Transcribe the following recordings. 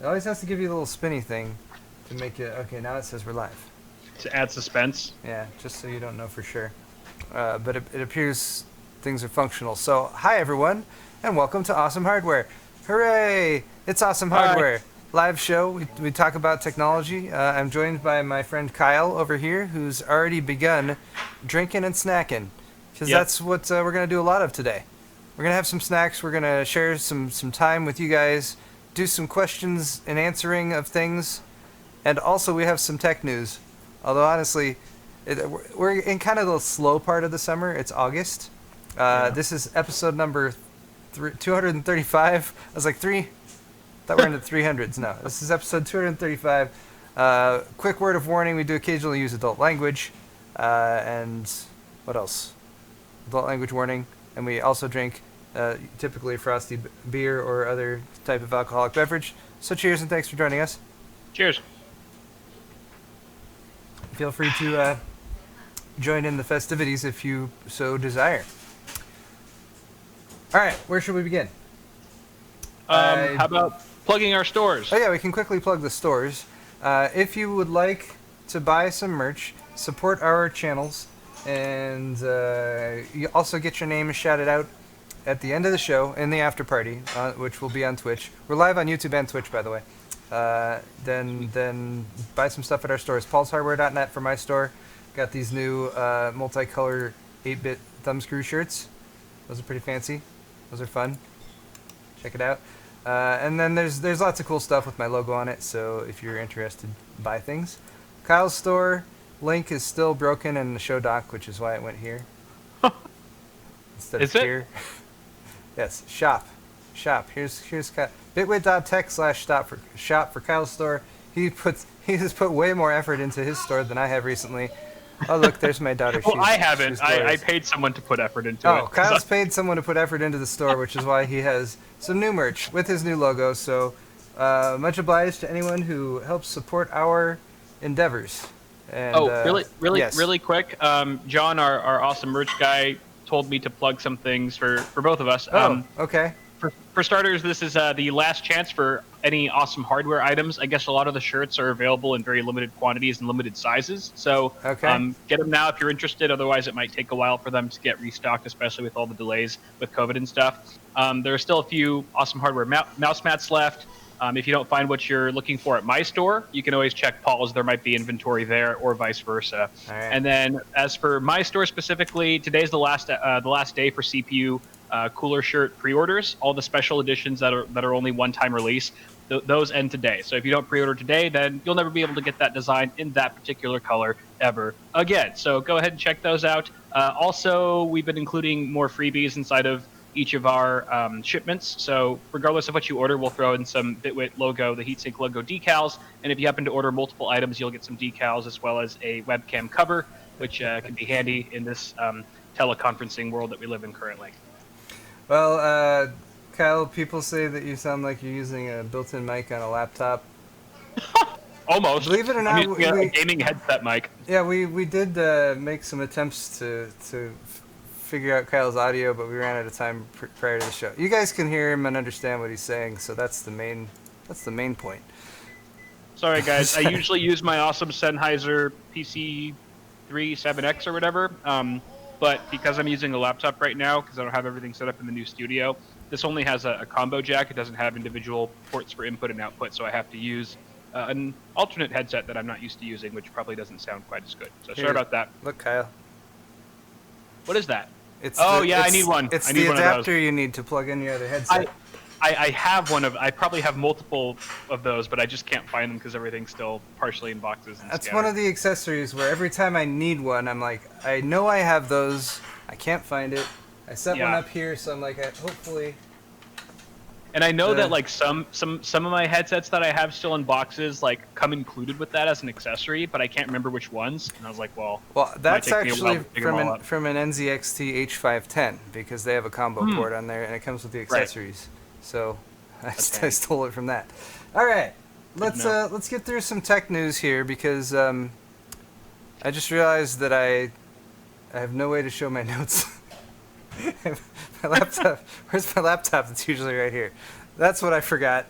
It always has to give you a little spinny thing to make it. Okay, now it says we're live. To add suspense. Yeah, just so you don't know for sure. But it appears things are functional. So, hi everyone, and welcome to Awesome Hardware. Hooray! It's Awesome Hi. Hardware. Live show. We talk about technology. I'm joined by my friend Kyle over here, who's already begun drinking and snacking. Because Yep. that's what we're going to do a lot of today. We're going to have some snacks. We're going to share some time with you guys, do some questions and answering of things. And also we have some tech news. Although honestly, we're in kind of the slow part of the summer. It's August. This is episode number 235. I was like, thought we're in the 300s. No, this is episode 235. Quick word of warning, we do occasionally use adult language. And what else? Adult language warning. And we also drink typically frosty beer or other type of alcoholic beverage. So cheers and thanks for joining us. Cheers. Feel free to join in the festivities if you so desire. All right, where should we begin? How about plugging our stores? Oh yeah, we can quickly plug the stores. If you would like to buy some merch, support our channels, and you also get your name shouted out at the end of the show in the AfterParty, which will be on Twitch. We're live on YouTube and Twitch, by the way. Then buy some stuff at our stores. paulshardware.net for my store. Got these new multicolor 8-bit thumbscrew shirts. Those are pretty fancy. Those are fun. Check it out. And then there's lots of cool stuff with my logo on it, so if you're interested, buy things. Kyle's store link is still broken in the show doc, which is why it went here. Instead Is of it? here. Yes, shop. Here's bit.ly/shop for Kyle's store. He has put way more effort into his store than I have recently. Oh look, there's my daughter. Well, I haven't. I paid someone to put effort into it. Oh, Kyle's paid someone to put effort into the store, which is why he has some new merch with his new logo. So much obliged to anyone who helps support our endeavors. And, yes. really quick. John, our awesome merch guy, told me to plug some things for both of us. Okay. For starters, this is the last chance for any awesome hardware items. I guess a lot of the shirts are available in very limited quantities and limited sizes. So get them now if you're interested. Otherwise, it might take a while for them to get restocked, especially with all the delays with COVID and stuff. There are still a few awesome hardware mouse mats left. If you don't find what you're looking for at my store, you can always check Paul's. There might be inventory there, or vice versa. All right. And then, as for my store specifically, today's the last day for CPU cooler shirt pre-orders. All the special editions that are only one-time release, those end today. So if you don't pre-order today, then you'll never be able to get that design in that particular color ever again. So go ahead and check those out. Also, we've been including more freebies inside of each of our shipments. So regardless of what you order, we'll throw in some Bitwit logo, the heatsink logo decals. And if you happen to order multiple items, you'll get some decals as well as a webcam cover, which can be handy in this teleconferencing world that we live in currently. Well, Kyle, people say that you sound like you're using a built-in mic on a laptop. Almost. Believe it or not, I'm using a gaming headset mic. Yeah, we did make some attempts to figure out Kyle's audio, but we ran out of time prior to the show. You guys can hear him and understand what he's saying, so that's the main point. Sorry, guys. I usually use my awesome Sennheiser PC3 7X or whatever, but because I'm using a laptop right now, because I don't have everything set up in the new studio, this only has a combo jack. It doesn't have individual ports for input and output, so I have to use an alternate headset that I'm not used to using, which probably doesn't sound quite as good. So sorry about that. Look, Kyle. What is that? I need one. It's I need the one of adapter those. you need to plug in your other headset. I have one of. I probably have multiple of those, but I just can't find them because everything's still partially in boxes. And That's scattered. one of the accessories where every time I need one, I'm like, I know I have those. I can't find it. I set one up here, so I'm like, hopefully. And I know that like some of my headsets that I have still in boxes like come included with that as an accessory, but I can't remember which ones. And I was like, well, that's actually from an NZXT H510 because they have a combo port on there and it comes with the accessories. Right. So I stole it from that. All right, let's get through some tech news here because I just realized that I have no way to show my notes. My laptop. Where's my laptop? It's usually right here. That's what I forgot.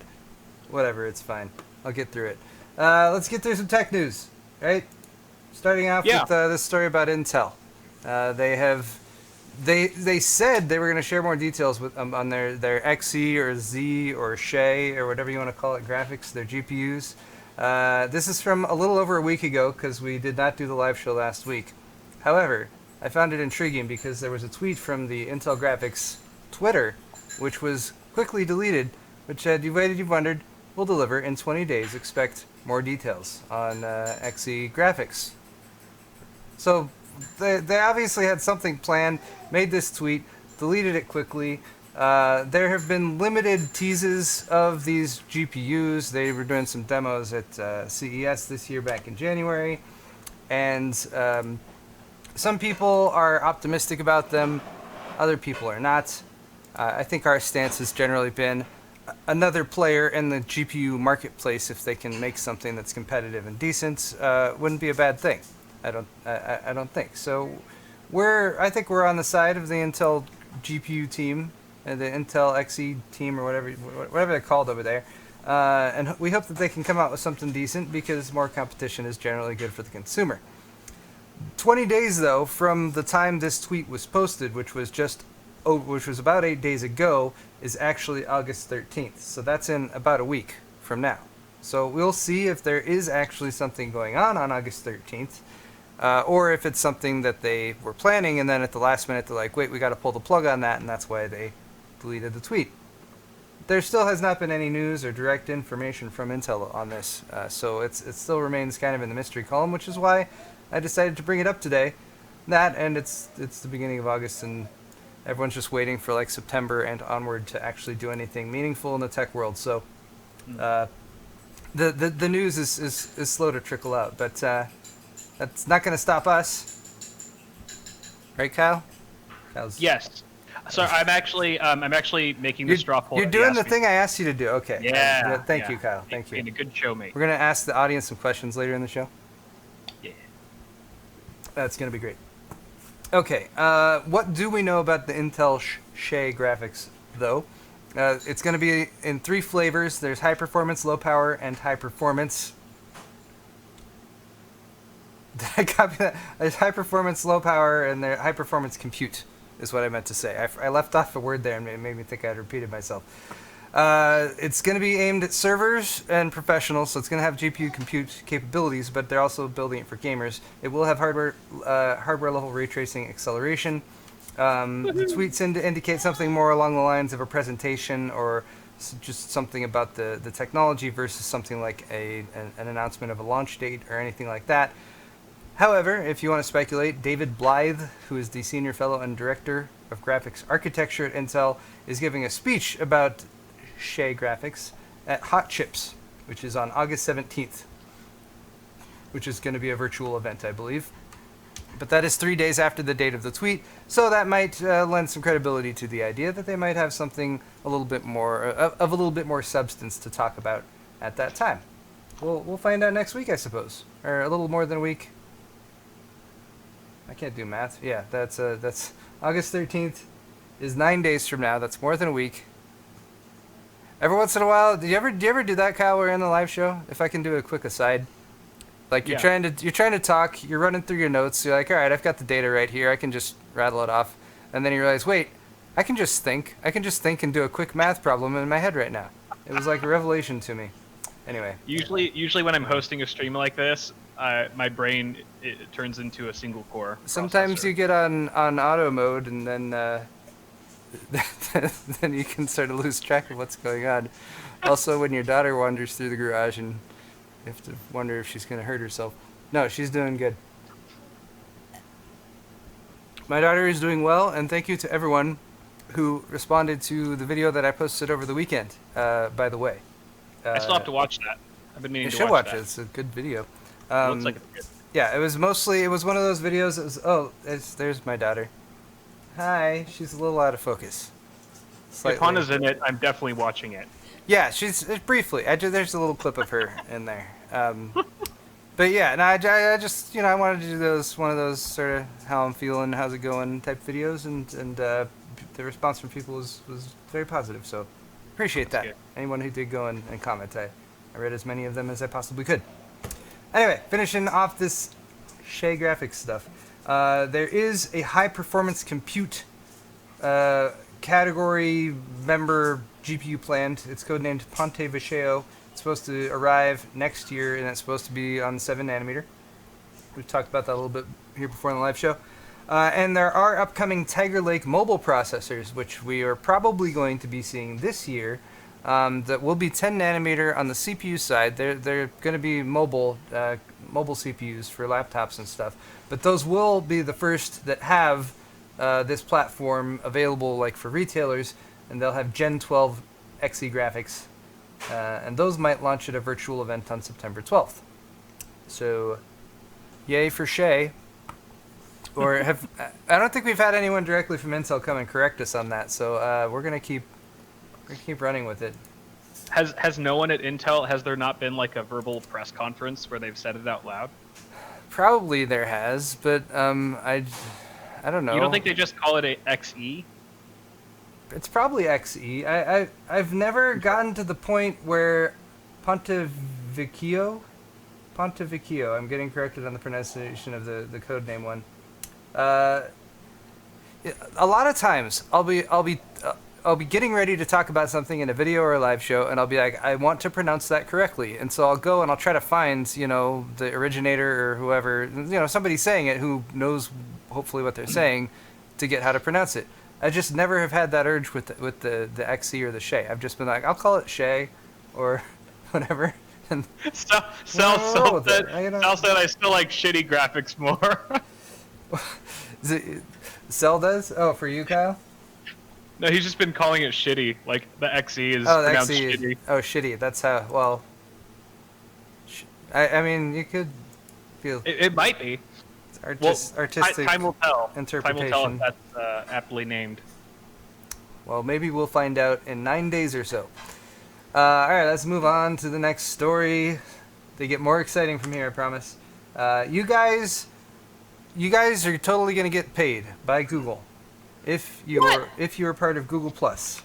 Whatever, it's fine. I'll get through it. Let's get through some tech news, right? Starting off Yeah. with this story about Intel. They said they were going to share more details with on their Xe or Z or Shay or whatever you want to call it graphics, their GPUs. This is from a little over a week ago because we did not do the live show last week. However, I found it intriguing because there was a tweet from the Intel Graphics Twitter, which was quickly deleted, which said, "You've waited, you've wondered. We'll deliver in 20 days. Expect more details on Xe graphics." So they obviously had something planned, made this tweet, deleted it quickly. There have been limited teases of these GPUs. They were doing some demos at CES this year back in January. And some people are optimistic about them. Other people are not. I think our stance has generally been another player in the GPU marketplace, if they can make something that's competitive and decent, wouldn't be a bad thing. I don't think so. I think we're on the side of the Intel GPU team, the Intel Xe team, or whatever they're called over there, and we hope that they can come out with something decent because more competition is generally good for the consumer. 20 days though from the time this tweet was posted, which was about 8 days ago, is actually August 13th. So that's in about a week from now. So we'll see if there is actually something going on August 13th. Or if it's something that they were planning and then at the last minute they're like, wait, we got to pull the plug on that, and that's why they deleted the tweet. There still has not been any news or direct information from Intel on this, so it still remains kind of in the mystery column, which is why I decided to bring it up today. That, and it's the beginning of August, and everyone's just waiting for like September and onward to actually do anything meaningful in the tech world. So the news is slow to trickle out, but that's not going to stop us, right, Kyle? Yes. So I'm actually making the straw poll. You're doing the thing I asked you to do. Okay. Yeah. Thank you, Kyle. Thank you. Being a good showmate. We're going to ask the audience some questions later in the show. Yeah. That's going to be great. Okay. What do we know about the Intel Shay graphics, though? It's going to be in 3 flavors. There's high performance, low power, and high performance. Did I copy that? There's high performance, low power, and there's high performance compute is what I meant to say. I left off a word there and it made me think I'd repeated myself. It's going to be aimed at servers and professionals, so it's going to have GPU compute capabilities, but they're also building it for gamers. It will have hardware level ray tracing acceleration. The tweets indicate something more along the lines of a presentation or just something about the technology versus something like an announcement of a launch date or anything like that. However, if you want to speculate, David Blythe, who is the Senior Fellow and Director of Graphics Architecture at Intel, is giving a speech about Shay graphics at Hot Chips, which is on August 17th, which is going to be a virtual event, I believe. But that is 3 days after the date of the tweet, so that might lend some credibility to the idea that they might have something a little bit more substance to talk about at that time. We'll find out next week, I suppose, or a little more than a week. I can't do math. Yeah, that's August 13th is 9 days from now. That's more than a week. Every once in a while, do you ever do that, Kyle? We're in the live show. If I can do a quick aside, like you're trying to talk, you're running through your notes. You're like, all right, I've got the data right here. I can just rattle it off, and then you realize, wait, I can just think and do a quick math problem in my head right now. It was like a revelation to me. Anyway. Usually when I'm hosting a stream like this, my brain it turns into a single core. Sometimes processor. you get on auto mode, and then then you can sort of lose track of what's going on. Also, when your daughter wanders through the garage, and you have to wonder if she's going to hurt herself. No, she's doing good. My daughter is doing well, and thank you to everyone who responded to the video that I posted over the weekend. By the way. I still have to watch that. I've been meaning you to should watch watch that. it. It's a good video. Looks like it's good. Yeah, it was one of those videos that was, there's my daughter. Hi, she's a little out of focus. If Hana's in it, I'm definitely watching it. Yeah, she's briefly. There's a little clip of her in there. But yeah, no, I just, I wanted to do one of those sort of how I'm feeling, how's it going type videos, and the response from people was very positive, so appreciate that. good. Anyone who did go and comment, I read as many of them as I possibly could. Anyway, finishing off this Shay Graphics stuff. There is a high performance compute category member GPU planned. It's codenamed Ponte Vecchio. It's supposed to arrive next year, and it's supposed to be on 7 nanometer. We've talked about that a little bit here before in the live show. And there are upcoming Tiger Lake mobile processors, which we are probably going to be seeing this year, that will be 10 nanometer on the CPU side. They're going to be mobile CPUs for laptops and stuff. But those will be the first that have this platform available, like for retailers, and they'll have Gen 12 Xe graphics, and those might launch at a virtual event on September 12th. So, yay for Shay. Or I don't think we've had anyone directly from Intel come and correct us on that. So we're gonna keep running with it. Has no one at Intel, has there not been like a verbal press conference where they've said it out loud? Probably there has, but I don't know. You don't think they just call it a XE? It's probably Xe. I've never gotten to the point where Ponte Vecchio, I'm getting corrected on the pronunciation of the codename one. A lot of times I'll be getting ready to talk about something in a video or a live show, and I'll be like, I want to pronounce that correctly, and so I'll go and I'll try to find, the originator or whoever, somebody saying it who knows hopefully what they're saying to get how to pronounce it. I just never have had that urge with the Xe or the Shay. I've just been like, I'll call it Shay or whatever. And Sal said I still like shitty graphics more. Cell does? Oh, for you, Kyle? No, he's just been calling it shitty. Like the Xe is pronounced shitty. Shitty. That's how. Well, I mean, you could feel. It might be. It's artistic. Time will tell. Interpretation. Time will tell if that's aptly named. Well, maybe we'll find out in 9 days or so. All right, let's move on to the next story. They get more exciting from here, I promise. You guys are totally gonna get paid by Google if you're part of Google Plus.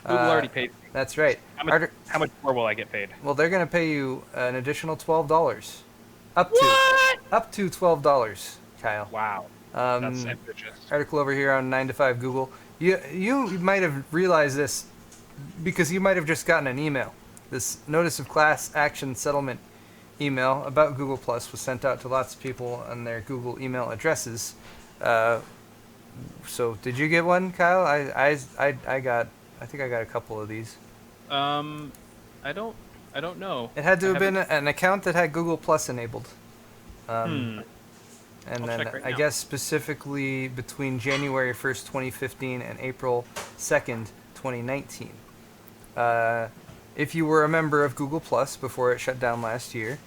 Google already paid me. That's right. How much more will I get paid? Well, they're gonna pay you an additional $12. Up to $12, Kyle. Wow. That's ambitious. Article over here on 9 to 5 Google. You might have realized this because you might have just gotten an email. This notice of class action settlement email about Google Plus was sent out to lots of people on their Google email addresses. So did you get one, Kyle? I think I got a couple of these. I don't know. It had to have been an account that had Google Plus enabled. And I'll then check right I now. guess specifically between January 1st, 2015 and April 2nd, 2019. If you were a member of Google Plus before it shut down last year,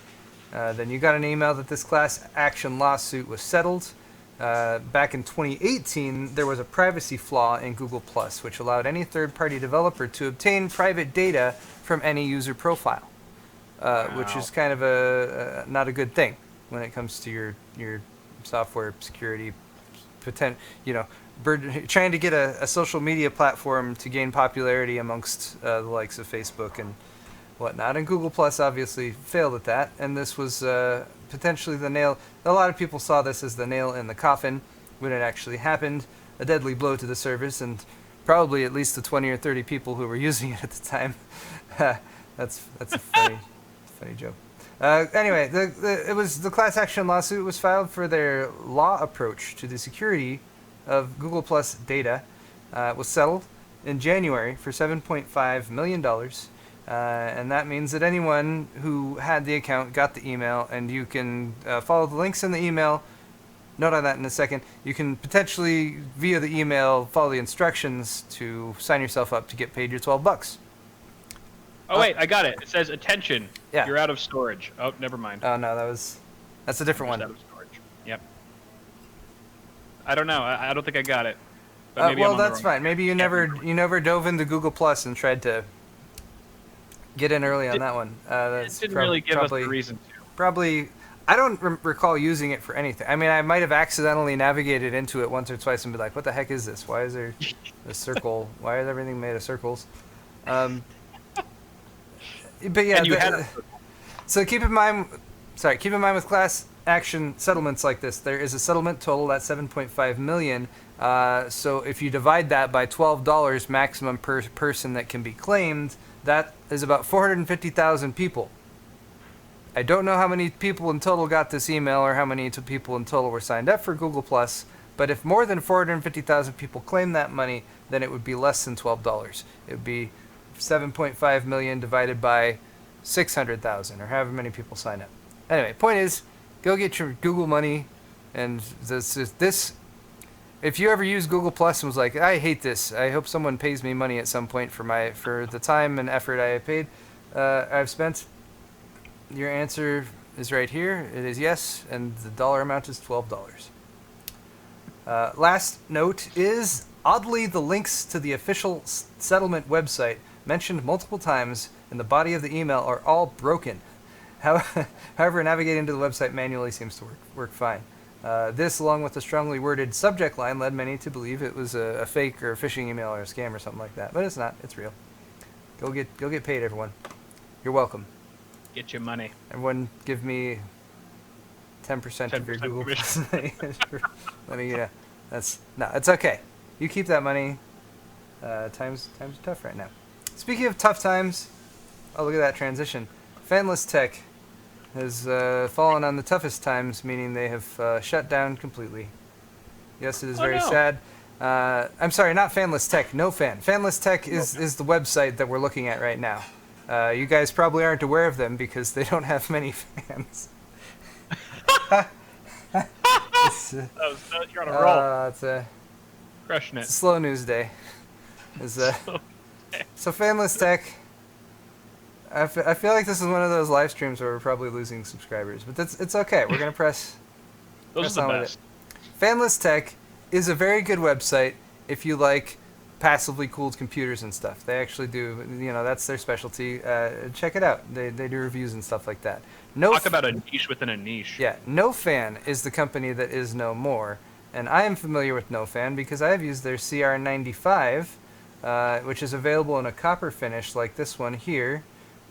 then you got an email that this class action lawsuit was settled. Back in 2018, there was a privacy flaw in Google Plus, which allowed any third-party developer to obtain private data from any user profile, which is kind of not a good thing when it comes to your software security. Trying to get a social media platform to gain popularity amongst the likes of Facebook and whatnot. And Google Plus obviously failed at that, and this was potentially the nail. A lot of people saw this as the nail in the coffin when it actually happened, a deadly blow to the service, and probably at least the 20 or 30 people who were using it at the time. That's a funny joke. Anyway, the class action lawsuit was filed for their law approach to the security of Google Plus data. Was settled in January for $7.5 million. And that means that anyone who had the account got the email, and you can follow the links in the email. Note on that in a second. You can potentially, via the email, follow the instructions to sign yourself up to get paid your $12. Oh wait, I got it. It says attention. Yeah. You're out of storage. Oh, never mind. Oh no, that's a different Just one. out of storage. Yep. I don't know. I don't think I got it. But maybe Well, I'm on the that's wrong fine. Maybe you page. never dove into Google Plus and tried to get in early on that one. That's It didn't really give us the reason to. Probably, I don't recall using it for anything. I mean, I might have accidentally navigated into it once or twice and be like, "What the heck is this? Why is there a circle? Why is everything made of circles?" But yeah, And you had so keep in mind with class action settlements like this, there is a settlement total at 7.5 million. So if you divide that by $12 maximum per person that can be claimed, that is about 450,000 people. I don't know how many people in total got this email or how many people in total were signed up for Google+, but if more than 450,000 people claim that money, then it would be less than $12. It would be 7.5 million divided by 600,000, or however many people sign up. Anyway, point is, go get your Google money, and this if you ever use Google Plus and was like, I hate this, I hope someone pays me money at some point for the time and effort I've spent, your answer is right here. It is yes, and the dollar amount is $12. Last note is, oddly, the links to the official settlement website mentioned multiple times in the body of the email are all broken. However, navigating to the website manually seems to work fine. This, along with the strongly worded subject line, led many to believe it was a fake or a phishing email or a scam or something like that. But it's not. It's real. Go get paid, everyone. You're welcome. Get your money. Everyone, give me 10% of your Google Plus money. Let me, it's okay. You keep that money. Times are tough right now. Speaking of tough times, oh, look at that transition. Fanless Tech has fallen on the toughest times, meaning they have shut down completely. Yes, it is very sad. I'm sorry, not Fanless Tech, NoFan. Fanless Tech is the website that we're looking at right now. You guys probably aren't aware of them because they don't have many fans. You're on a roll. Crushing it. It's a slow news day. So Fanless Tech, I feel like this is one of those live streams where we're probably losing subscribers, but it's okay. We're going to press Those are the best. Fanless Tech is a very good website if you like passively cooled computers and stuff. They actually do, that's their specialty. Check it out. They do reviews and stuff like that. Talk about a niche within a niche. Yeah, NoFan is the company that is no more. And I am familiar with NoFan because I have used their CR95, which is available in a copper finish like this one here.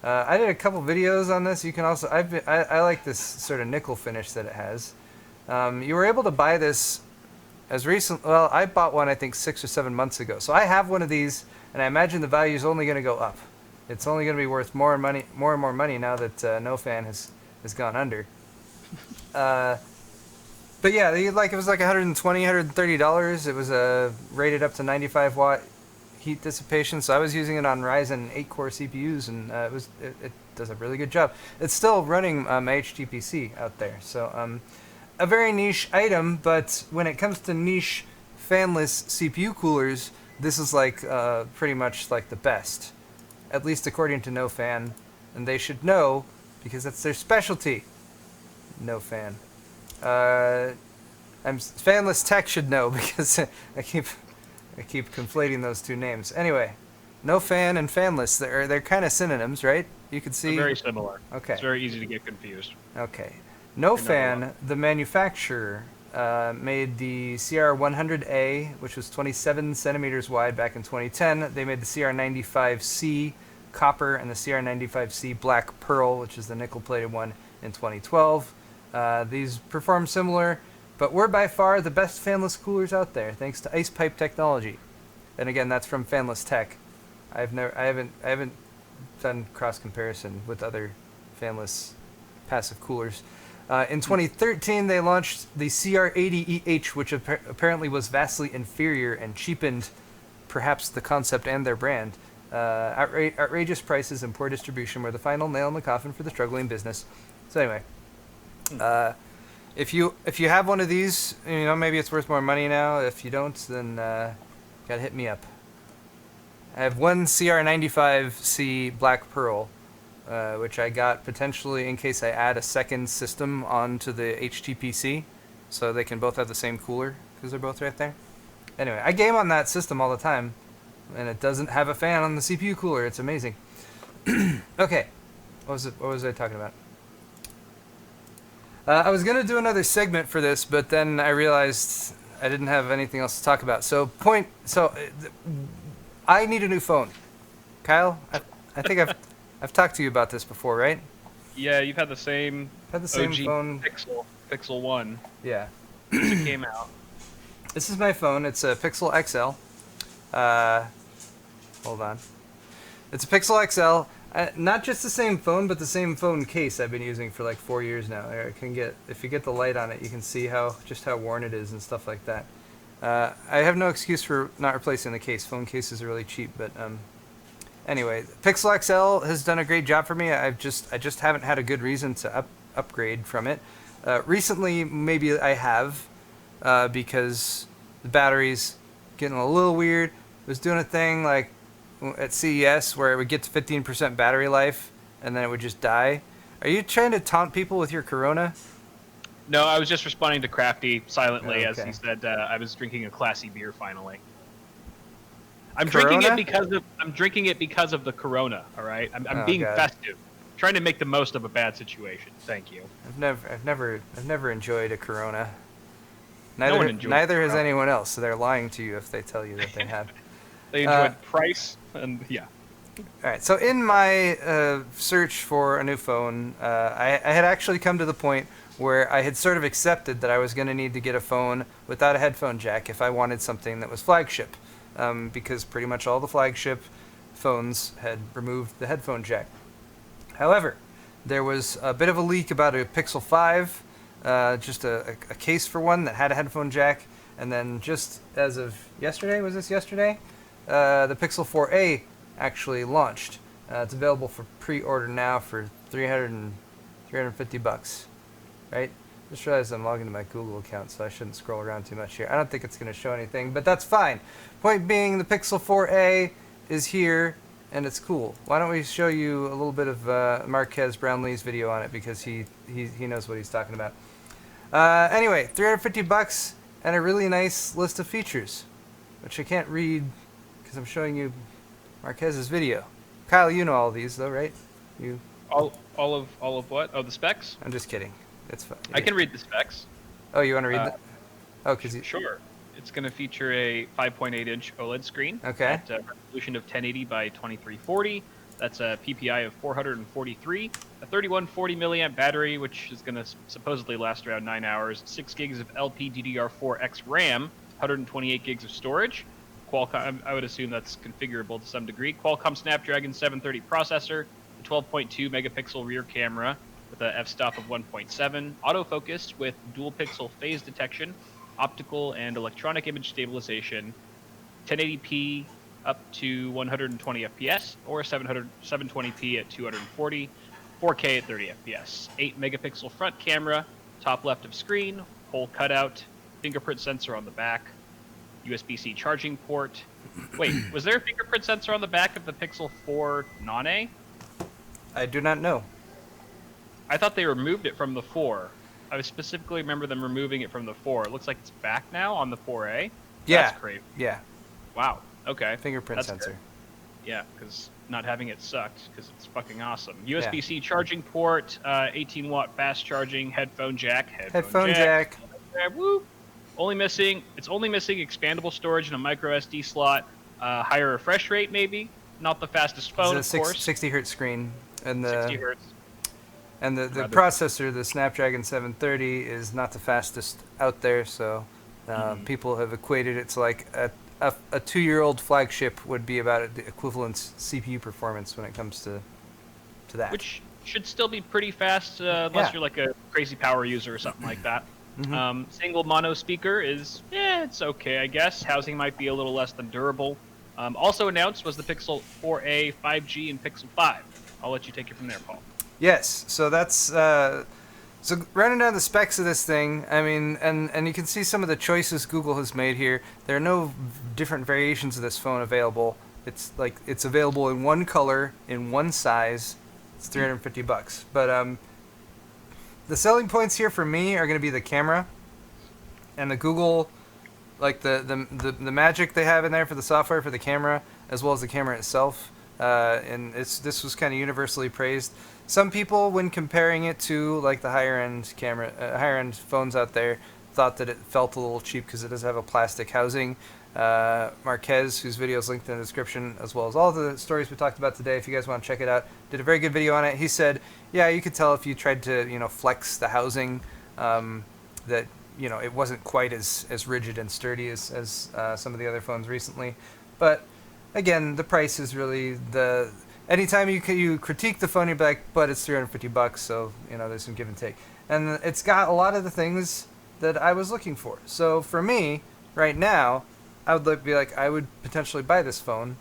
I did a couple videos on this. You can also, I like this sort of nickel finish that it has. You were able to buy this as recent, well, I bought one I think 6 or 7 months ago. So I have one of these, and I imagine the value is only going to go up. It's only going to be worth more and more money now that NoFan has gone under. But yeah, it was like $120, $130. It was rated up to 95 watt heat dissipation. So I was using it on Ryzen 8-core CPUs, and it does a really good job. It's still running my HTPC out there. So a very niche item, but when it comes to niche fanless CPU coolers, this is like pretty much like the best, at least according to NoFan, and they should know because that's their specialty. NoFan. Fanless Tech should know because I keep conflating those two names. Anyway, NoFan and Fanless, they're kind of synonyms, right? You could see. They're very similar. Okay. It's very easy to get confused. Okay. NoFan, the manufacturer, made the CR100A, which was 27 centimeters wide back in 2010. They made the CR95C copper and the CR95C black pearl, which is the nickel-plated one, in 2012. These perform similar, but we're by far the best fanless coolers out there, thanks to ice pipe technology. And again, that's from Fanless Tech. I haven't done cross comparison with other fanless passive coolers. In 2013, they launched the CR80EH, which apparently was vastly inferior and cheapened perhaps the concept and their brand. Outrageous prices and poor distribution were the final nail in the coffin for the struggling business. So anyway, if you have one of these, maybe it's worth more money now. If you don't, then gotta hit me up. I have one CR95C Black Pearl, which I got potentially in case I add a second system onto the HTPC, so they can both have the same cooler because they're both right there. Anyway, I game on that system all the time, and it doesn't have a fan on the CPU cooler. It's amazing. Okay, what was I talking about? I was gonna do another segment for this, but then I realized I didn't have anything else to talk about. I need a new phone. Kyle, I think I've talked to you about this before, right? Yeah, you've had the same Had the same OG phone. Pixel 1 Yeah. since it came out. This is my phone. It's a Pixel XL. Uh, hold on. It's a Pixel XL. Not just the same phone, but the same phone case I've been using for like 4 years now. I can get, if you get the light on it, you can see how worn it is and stuff like that. I have no excuse for not replacing the case. Phone cases are really cheap, but anyway, Pixel XL has done a great job for me. I just haven't had a good reason to upgrade from it. Recently, maybe I have, because the battery's getting a little weird. It was doing a thing like at CES where it would get to 15% battery life and then it would just die. Are you trying to taunt people with your Corona? No, I was just responding to Crafty silently as Okay. he said I was drinking a classy beer finally. I'm Corona? drinking it because of the Corona. All right, I'm Oh, being God. festive, trying to make the most of a bad situation. Thank you. I've never enjoyed a Corona. No one enjoys Neither has Corona. anyone else, so they're lying to you if they tell you that they have. They enjoyed price and yeah. All right, so in my search for a new phone, I had actually come to the point where I had sort of accepted that I was going to need to get a phone without a headphone jack if I wanted something that was flagship, because pretty much all the flagship phones had removed the headphone jack. However, there was a bit of a leak about a Pixel 5, just a case for one that had a headphone jack, and then just as of yesterday, was this yesterday? The Pixel 4a actually launched. It's available for pre-order now for $350, right? Just realized I'm logged into my Google account, so I shouldn't scroll around too much here. I don't think it's going to show anything, but that's fine. Point being, the Pixel 4a is here, and it's cool. Why don't we show you a little bit of Marquez Brownlee's video on it, because he knows what he's talking about. Anyway, $350 and a really nice list of features, which I can't read because I'm showing you Marquez's video. Kyle, you know all these though, right? You? All of what? Oh, the specs? I'm just kidding. It's fine. I can read the specs. Oh, you want to read that? Oh, because you. Sure. It's going to feature a 5.8-inch OLED screen Okay. at a resolution of 1080 by 2340. That's a PPI of 443, a 3140 milliamp battery, which is going to supposedly last around 9 hours, 6 gigs of LPDDR4X RAM, 128 gigs of storage. Qualcomm, I would assume that's configurable to some degree. Qualcomm Snapdragon 730 processor, a 12.2 megapixel rear camera with a f-stop of 1.7, autofocus with dual pixel phase detection, optical and electronic image stabilization, 1080p up to 120 FPS or 720p at 240, 4K at 30 FPS. 8 megapixel front camera, top left of screen, hole cutout, fingerprint sensor on the back, USB-C charging port. Wait, was there a fingerprint sensor on the back of the Pixel 4 non-A? I do not know. I thought they removed it from the 4. I specifically remember them removing it from the 4. It looks like it's back now on the 4A. Yeah. That's crazy. Yeah. Wow. Okay. Fingerprint That's sensor. good. Yeah, because not having it sucked, because it's fucking awesome. USB-C charging port, 18-watt fast charging, headphone jack. Headphone jack. Woo! It's only missing expandable storage and a micro SD slot. Higher refresh rate, maybe. Not the fastest phone, It's a of course. 60 hertz screen, and 60 hertz. and the Rather- processor, the Snapdragon 730, is not the fastest out there. So people have equated it to like a 2-year-old flagship would be about the equivalent CPU performance when it comes to that. Which should still be pretty fast, unless Yeah. you're like a crazy power user or something like that. Single mono speaker is, it's okay, I guess. Housing might be a little less than durable. Also announced was the Pixel 4a 5G and Pixel 5. I'll let you take it from there, Paul. Yes, so that's so running down the specs of this thing. I mean, and you can see some of the choices Google has made here. There are no different variations of this phone available. It's like it's available in one color, in one size. It's $350. But the selling points here for me are going to be the camera and the Google, like the magic they have in there for the software for the camera, as well as the camera itself. And this was kind of universally praised. Some people, when comparing it to like the higher end phones out there, thought that it felt a little cheap because it does have a plastic housing. Marquez, whose video is linked in the description, as well as all the stories we talked about today. If you guys want to check it out, did a very good video on it. He said, yeah, you could tell if you tried to, flex the housing, that, it wasn't quite as rigid and sturdy as some of the other phones recently. But again, the price is really the... Anytime you critique the phone, you'd be like, but it's $350, so, there's some give and take. And it's got a lot of the things that I was looking for. So for me, right now, I would be like, I would potentially buy this phone,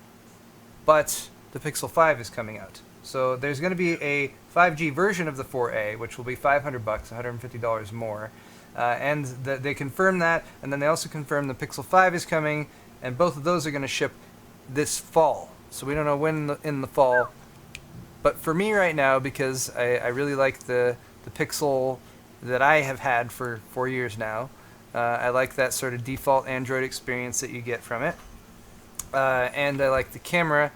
but the Pixel 5 is coming out. So there's going to be a 5G version of the 4A, which will be $500, $150 more. And they confirm that, and then they also confirm the Pixel 5 is coming, and both of those are going to ship this fall. So we don't know when in the fall. But for me right now, because I really like the Pixel that I have had for 4 years now, I like that sort of default Android experience that you get from it. And I like the camera.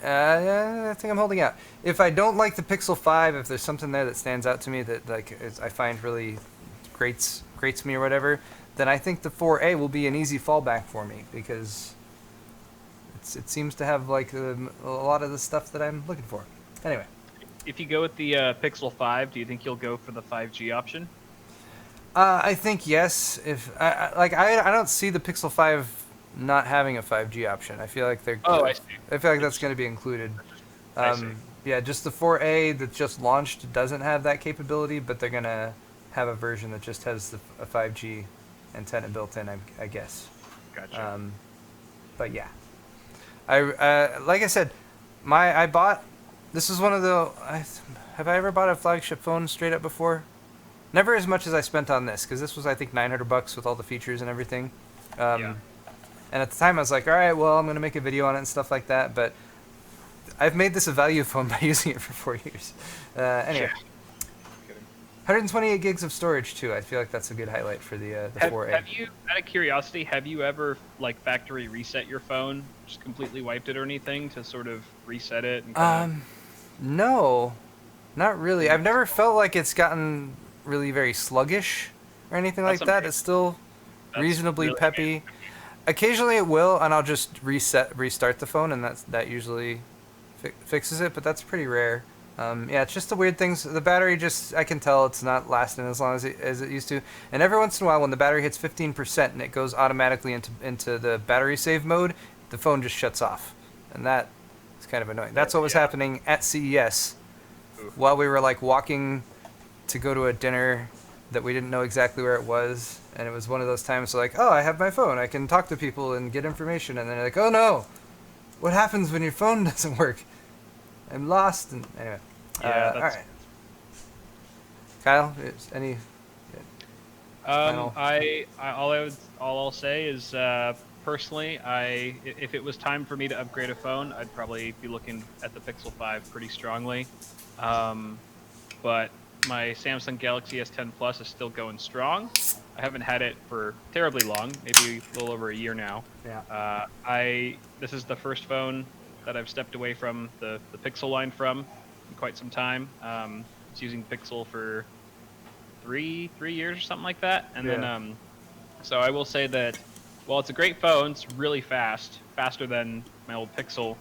I think I'm holding out. If I don't like the Pixel 5, if there's something there that stands out to me that I find really grates me or whatever, then I think the 4A will be an easy fallback for me, because it seems to have a lot of the stuff that I'm looking for. Anyway. If you go with the Pixel 5, do you think you'll go for the 5G option? I think yes. If I don't see the Pixel 5 not having a 5G option. I feel like they're. Oh, I see. I feel like that's going to be included. I see. Yeah, just the 4A that just launched doesn't have that capability, but they're going to have a version that just has a 5G antenna built in, I guess. Gotcha. But yeah, like I said, I bought. This is one of the. Have I ever bought a flagship phone straight up before? Never as much as I spent on this, because this was, I think, $900 with all the features and everything. Yeah. And at the time, I was like, all right, well, I'm going to make a video on it and stuff like that. But I've made this a value phone by using it for 4 years. Anyway. Yeah. 128 gigs of storage, too. I feel like that's a good highlight for the 4A. Have you, out of curiosity, have you ever, factory reset your phone? Just completely wiped it or anything to sort of reset it? And No. Not really. I've never felt like it's gotten really very sluggish or anything like that. Amazing. It's still reasonably really peppy. amazing. Occasionally it will, and I'll just restart the phone, and that usually fixes it, but that's pretty rare. Yeah, it's just the weird things. The battery I can tell it's not lasting as long as it used to. And every once in a while, when the battery hits 15% and it goes automatically into the battery save mode, the phone just shuts off. And that is kind of annoying. That's what was happening at CES while we were walking to go to a dinner that we didn't know exactly where it was. And it was one of those times oh, I have my phone. I can talk to people and get information. And then they're like, oh no, what happens when your phone doesn't work? I'm lost. And anyway. Yeah, all right. Kyle, any final? All I'll say is personally, if it was time for me to upgrade a phone, I'd probably be looking at the Pixel 5 pretty strongly. But my Samsung Galaxy S10 Plus is still going strong. I haven't had it for terribly long, maybe a little over a year now. Yeah. This is the first phone that I've stepped away from the Pixel line from in quite some time. I was using Pixel for three years or something like that, and then so I will say that while it's a great phone, it's really faster than my old Pixel.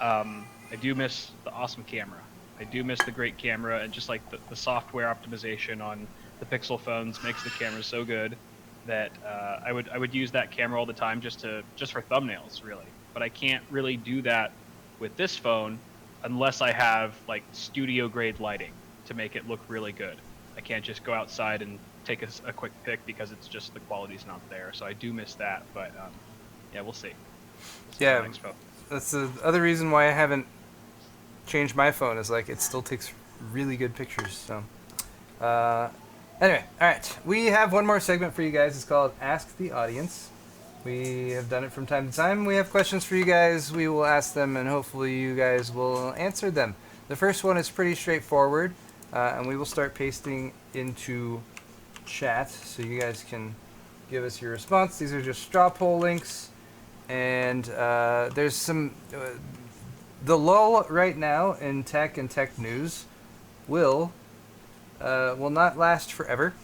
I do miss the awesome camera. I do miss the great camera, and just the software optimization on the Pixel phones makes the camera so good that I would use that camera all the time just for thumbnails, really. But I can't really do that with this phone unless I have studio grade lighting to make it look really good. I can't just go outside and take a quick pic because it's just the quality's not there. So I do miss that, but yeah, we'll see. Yeah, that's the other reason why I haven't changed my phone is it still takes really good pictures. So anyway, all right, we have one more segment for you guys. It's called Ask the Audience. We have done it from time to time. We have questions for you guys. We will ask them, and hopefully you guys will answer them. The first one is pretty straightforward, and we will start pasting into chat so you guys can give us your response. These are just straw poll links, and there's some... the lull right now in tech and tech news will not last forever,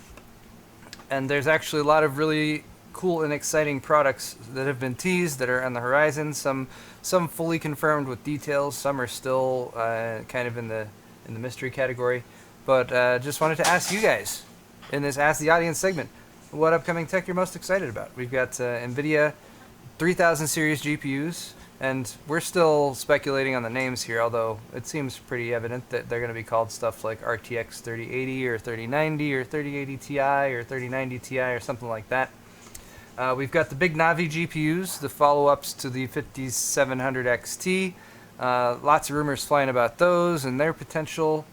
and there's actually a lot of really cool and exciting products that have been teased that are on the horizon. Some fully confirmed with details. Some are still kind of in the mystery category. But just wanted to ask you guys in this Ask the Audience segment, what upcoming tech you're most excited about. We've got NVIDIA 3000 series GPUs, and we're still speculating on the names here, although it seems pretty evident that they're going to be called stuff like RTX 3080 or 3090 or 3080 Ti or 3090 Ti or something like that. We've got the big Navi GPUs, the follow-ups to the 5700 XT. Lots of rumors flying about those and their potential,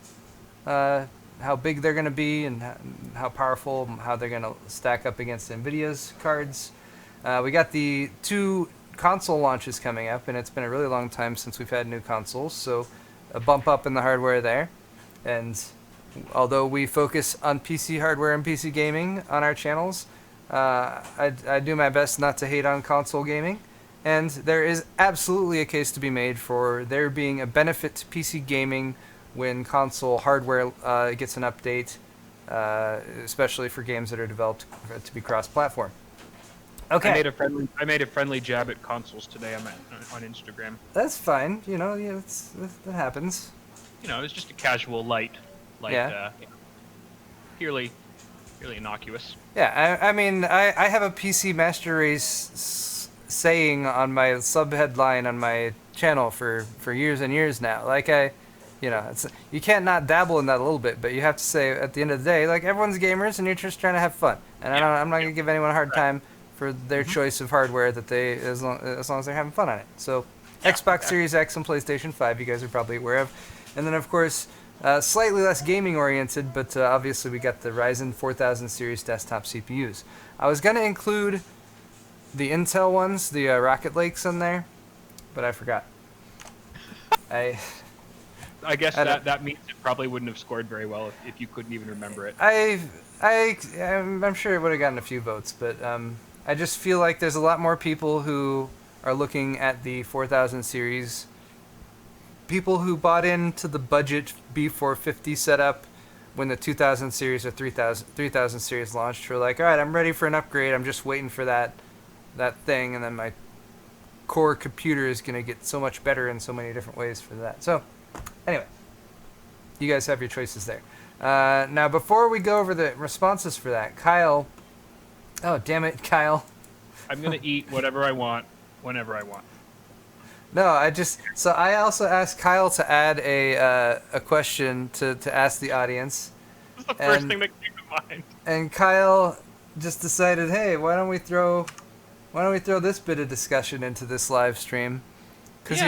how big they're going to be and how powerful, how they're going to stack up against NVIDIA's cards. We got the 2 console launches coming up, and it's been a really long time since we've had new consoles, so a bump up in the hardware there. And although we focus on PC hardware and PC gaming on our channels, I do my best not to hate on console gaming, and there is absolutely a case to be made for there being a benefit to PC gaming when console hardware gets an update, especially for games that are developed to be cross-platform. Okay. I made a friendly jab at consoles today on Instagram. That's fine. Yeah, that happens. It's just a casual light, purely innocuous. Yeah, I mean, I have a PC Master Race saying on my sub-headline on my channel for years and years now. You can't not dabble in that a little bit, but you have to say at the end of the day, everyone's gamers and you're just trying to have fun. And I'm not going to give anyone a hard time for their choice of hardware that they, as long as they're having fun on it. So Xbox Series X and PlayStation 5, you guys are probably aware of. And then, of course, slightly less gaming-oriented, but obviously we got the Ryzen 4000 series desktop CPUs. I was going to include the Intel ones, the Rocket Lakes in there, but I forgot. I guess that means it probably wouldn't have scored very well if you couldn't even remember it. I'm sure it would have gotten a few votes, but I just feel like there's a lot more people who are looking at the 4000 series. People who bought into the budget B450 setup when the 2000 series or 3000 series launched were like, all right, I'm ready for an upgrade. I'm just waiting for that thing, and then my core computer is going to get so much better in so many different ways for that. So anyway, you guys have your choices there. Now, before we go over the responses for that, Kyle... Oh, damn it, Kyle. I'm going to eat whatever I want, whenever I want. No, I also asked Kyle to add a question to ask the audience. That's the first thing that came to mind. And Kyle just decided, hey, why don't we throw this bit of discussion into this live stream? Because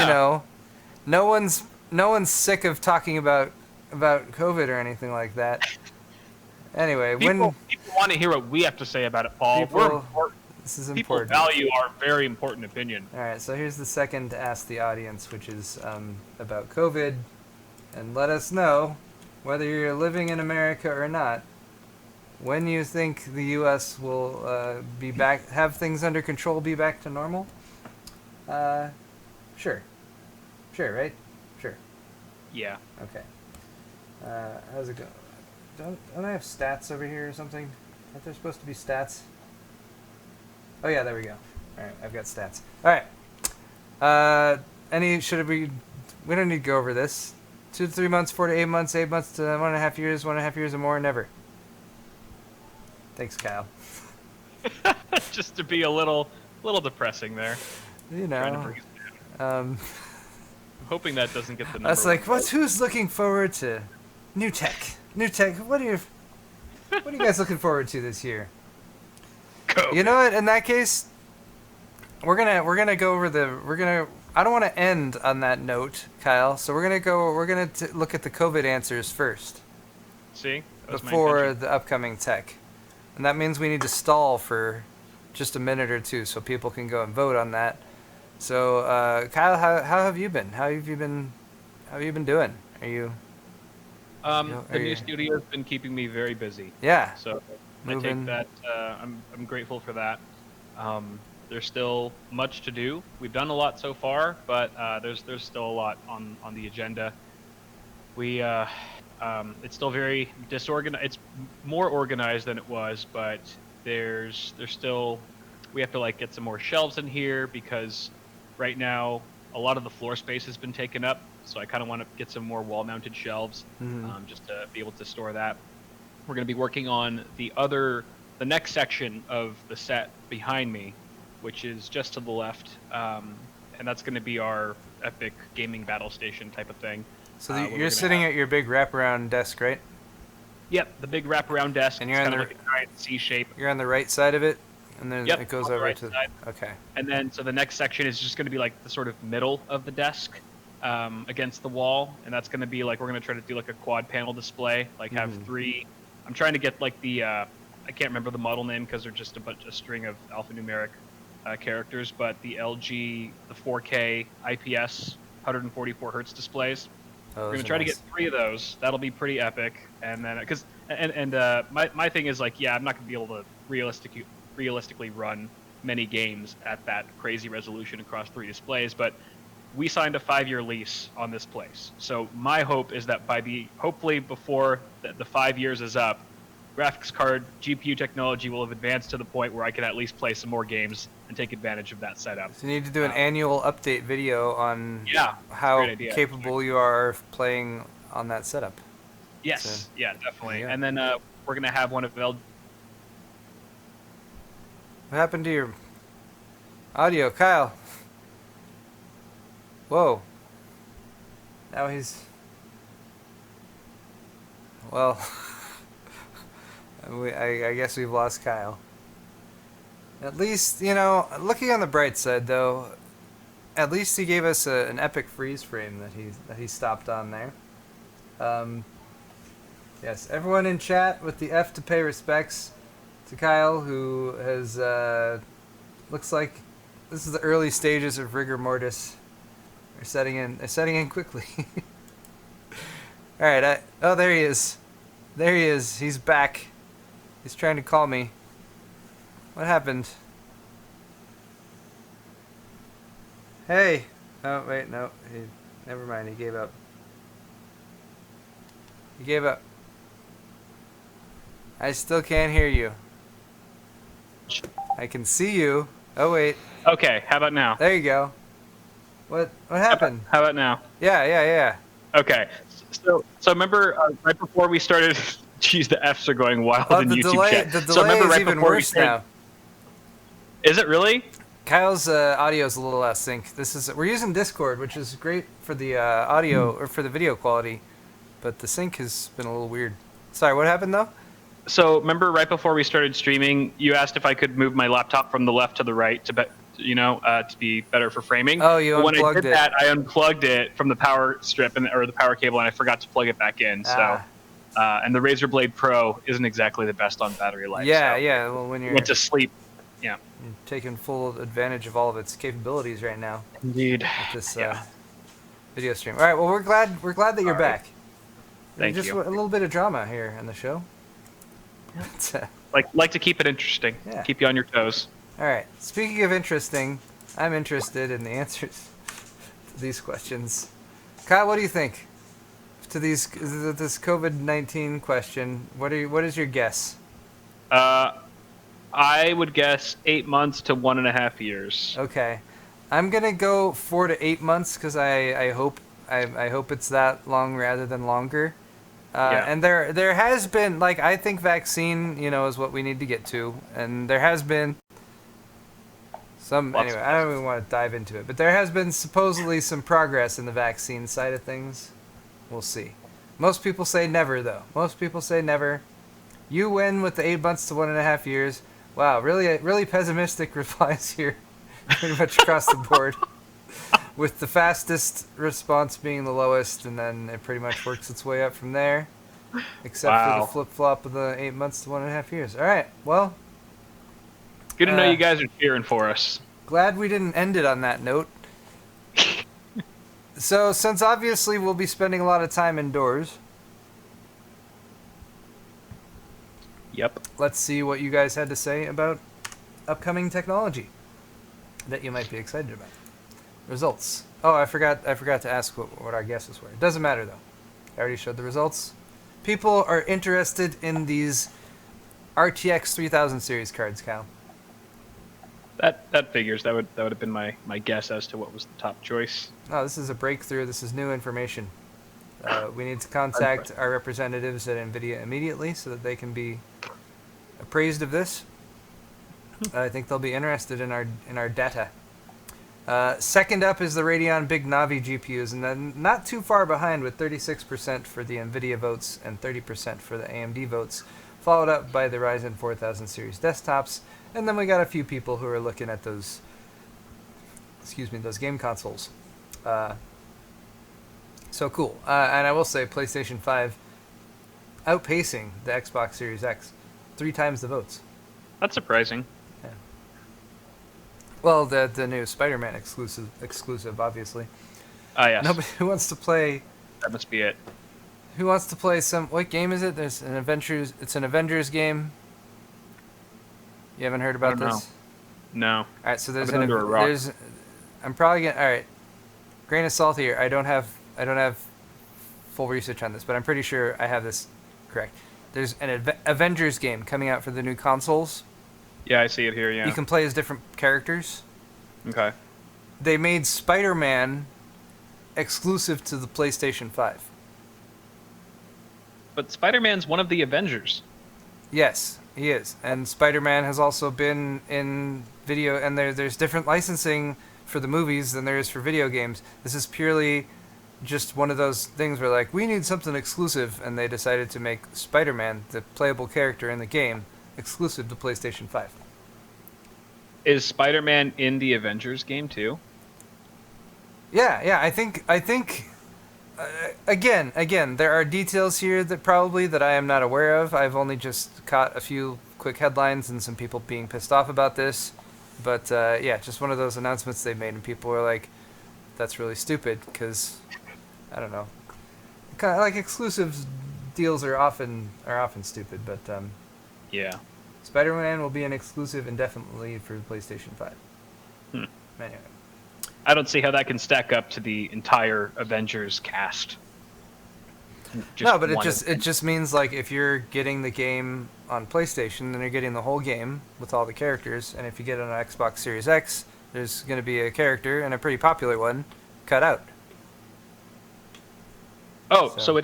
no one's sick of talking about COVID or anything like that. Anyway, people want to hear what we have to say about it, Paul. We're important. This is important. People value our very important opinion. All right, so here's the second to ask the audience, which is about COVID, and let us know whether you're living in America or not. When you think the U.S. will be back, have things under control, be back to normal? Sure, right? Sure. Yeah. Okay. How's it go? Don't I have stats over here or something? Aren't there supposed to be stats? Oh yeah, there we go. All right, I've got stats. All right. We don't need to go over this. 2 to 3 months, 4 to 8 months, 8 months to 1.5 years, 1.5 years or more, never. Thanks, Kyle. Just to be a little depressing there. I'm hoping that doesn't get the number. That's like, who's looking forward to new tech? New tech. What are you guys looking forward to this year? COVID. You know what? In that case, we're gonna go over I don't want to end on that note, Kyle. So we're gonna look at the COVID answers first. See? Before the upcoming tech, and that means we need to stall for just a minute or two so people can go and vote on that. So, Kyle, how have you been? How have you been doing? Are you? The new studio's been keeping me very busy. Yeah. So I take that. I'm grateful for that. There's still much to do. We've done a lot so far, but there's still a lot on the agenda. It's still very disorganized. It's more organized than it was, but there's still we have to like get some more shelves in here because right now a lot of the floor space has been taken up. So I kind of want to get some more wall-mounted shelves, just to be able to store that. We're going to be working on the next section of the set behind me, which is just to the left, and that's going to be our epic gaming battle station type of thing. So you're sitting at your big wraparound desk, right? Yep, the big wraparound desk. And you're it's on kind the of like a giant C shape. You're on the right side of it, and then Yep, it goes on the over right to. side. Okay. And then so the next section is just going to be like the sort of middle of the desk, against the wall, and that's going to be like we're going to try to do like a quad panel display, like have three. I'm trying to get like the I can't remember the model name because they're just a string of alphanumeric characters, but the LG, the 4K IPS 144 hertz displays. Oh, We're going to try to get 3 of those. That'll be pretty epic. And then because my thing is like, yeah, I'm not going to be able to realistically run many games at that crazy resolution across 3 displays, but we signed a 5-year lease on this place. So my hope is that hopefully before the 5 years is up, graphics card GPU technology will have advanced to the point where I can at least play some more games and take advantage of that setup. So you need to do an annual update video on how capable you are of playing on that setup. Yes, so, yeah, definitely. And then we're going to have one of What happened to your audio, Kyle? Whoa. Now he's... Well, I guess we've lost Kyle. At least, looking on the bright side, though, at least he gave us an epic freeze frame that he stopped on there. Yes, everyone in chat with the F to pay respects to Kyle, who has, looks like this is the early stages of rigor mortis. They're setting in quickly. All right, oh, there he is. There he is. He's back. He's trying to call me. What happened? Hey. Oh, wait, no. Never mind. He gave up. He gave up. I still can't hear you. I can see you. Oh, wait. Okay, how about now? There you go. What happened? How about now? Yeah. Okay. So remember right before we started, geez, the Fs are going wild in YouTube chat. The delay is even worse now. Is it really? Kyle's audio is a little less sync. We're using Discord, which is great for the audio or for the video quality, but the sync has been a little weird. Sorry, what happened though? So remember right before we started streaming, you asked if I could move my laptop from the left to the right to be better for framing. Oh, you unplugged it. When I did that, I unplugged it from the power strip or the power cable, and I forgot to plug it back in. So, and the Razer Blade Pro isn't exactly the best on battery life. Yeah. Well, when you're went to sleep, you're taking full advantage of all of its capabilities right now. Indeed. With this video stream. All right. Well, we're glad that you're back. Thank you. Just a little bit of drama here in the show. Like to keep it interesting. Yeah. Keep you on your toes. All right. Speaking of interesting, I'm interested in the answers to these questions. Kyle, what do you think to this COVID-19 question? What is your guess? I would guess 8 months to 1.5 years. Okay, I'm gonna go 4 to 8 months because I hope it's that long rather than longer. And there has been, like, I think vaccine, is what we need to get to, and there has been anyway, I don't even want to dive into it, but there has been supposedly some progress in the vaccine side of things. We'll see. Most people say never, though. Most people say never. You win with the 8 months to 1.5 years. Wow, really pessimistic replies here, pretty much across the board. With the fastest response being the lowest, and then it pretty much works its way up from there. Except for the flip-flop of the 8 months to 1.5 years. All right, well. Good to know you guys are cheering for us. Glad we didn't end it on that note. So, since obviously we'll be spending a lot of time indoors. Yep. Let's see what you guys had to say about upcoming technology that you might be excited about. Results. Oh, I forgot to ask what our guesses were. It doesn't matter, though. I already showed the results. People are interested in these RTX 3000 series cards, Cal. That figures. That would have been my guess as to what was the top choice. Oh, this is a breakthrough. This is new information. We need to contact our representatives at NVIDIA immediately so that they can be appraised of this. I think they'll be interested in our data. Second up is the Radeon Big Navi GPUs, and then not too far behind with 36% for the NVIDIA votes and 30% for the AMD votes, followed up by the Ryzen 4000 series desktops, and then we got a few people who are looking at those game consoles. So cool. And I will say PlayStation 5 outpacing the Xbox Series X, 3 times the votes. That's surprising. Yeah. Well, the new Spider-Man exclusive, obviously. Ah, yes. Nobody who wants to play. That must be it. Who wants to play some? What game is it? There's an Avengers. It's an Avengers game. You haven't heard about this? No. All right, so there's under a rock. I'm probably gonna. All right, grain of salt here. I don't have full research on this, but I'm pretty sure I have this correct. There's an Avengers game coming out for the new consoles. Yeah, I see it here. Yeah. You can play as different characters. Okay. They made Spider-Man exclusive to the PlayStation 5. But Spider-Man's one of the Avengers. Yes, he is. And Spider-Man has also been in video, and there's different licensing for the movies than there is for video games. This is purely just one of those things where, like, we need something exclusive, and they decided to make Spider-Man, the playable character in the game, exclusive to PlayStation 5. Is Spider-Man in the Avengers game too? Yeah, I think again, there are details here that I am not aware of. I've only just caught a few quick headlines and some people being pissed off about this. But yeah, just one of those announcements they made, and people were like, "That's really stupid," because I don't know, kind of like exclusive deals are often stupid. But Yeah. Spider-Man will be an exclusive indefinitely for PlayStation 5. Anyway. I don't see how that can stack up to the entire Avengers cast. No, but it just means, like, if you're getting the game on PlayStation, then you're getting the whole game with all the characters, and if you get it on an Xbox Series X, there's going to be a character, and a pretty popular one, cut out. Oh, so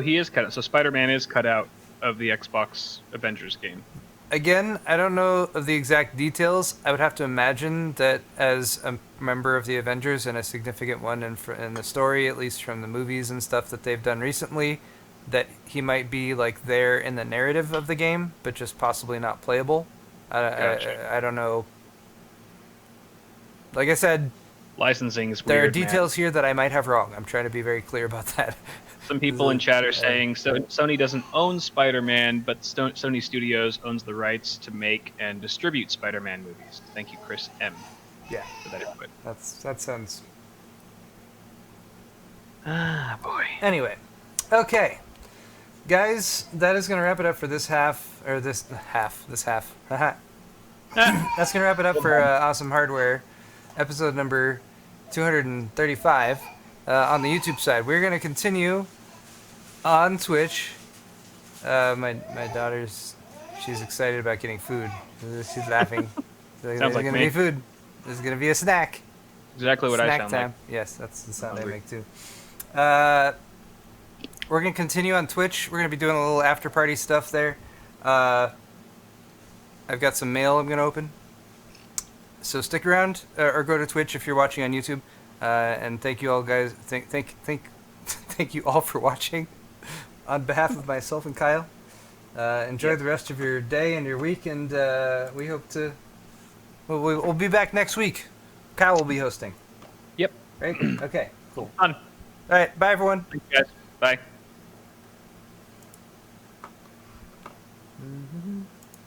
he is cut out. So Spider-Man is cut out of the Xbox Avengers game. Again, I don't know of the exact details. I would have to imagine that as a member of the Avengers and a significant one in the story, at least from the movies and stuff that they've done recently, that he might be, like, there in the narrative of the game, but just possibly not playable. Gotcha. I don't know. Like I said, Licensing is weird. there are details here that I might have wrong. I'm trying to be very clear about that. Some people in chat are saying Sony doesn't own Spider-Man, but Sony Studios owns the rights to make and distribute Spider-Man movies. Thank you, Chris M. Yeah, for that input. that sounds. Ah, boy. Anyway, okay, guys, that is going to wrap it up for this half. Haha. That's going to wrap it up for Awesome Hardware, episode number 235. On the YouTube side, we're going to continue on Twitch. My she's excited about getting food. She's laughing. There's Sounds like going to me. be food. There's going to be a snack. Exactly what I Snack sound time. like. Yes, that's the sound I Hungry. make too. We're going to continue on Twitch. We're going to be doing a little after-party stuff there. I've got some mail I'm going to open. So stick around, or go to Twitch if you're watching on YouTube. And thank you all, guys. Thank you all for watching. On behalf of myself and Kyle, enjoy the rest of your day and your week, and we hope to. We'll be back next week. Kyle will be hosting. Yep. Right? Okay. Cool. Fun. All right. Bye, everyone. Thanks, guys. Bye.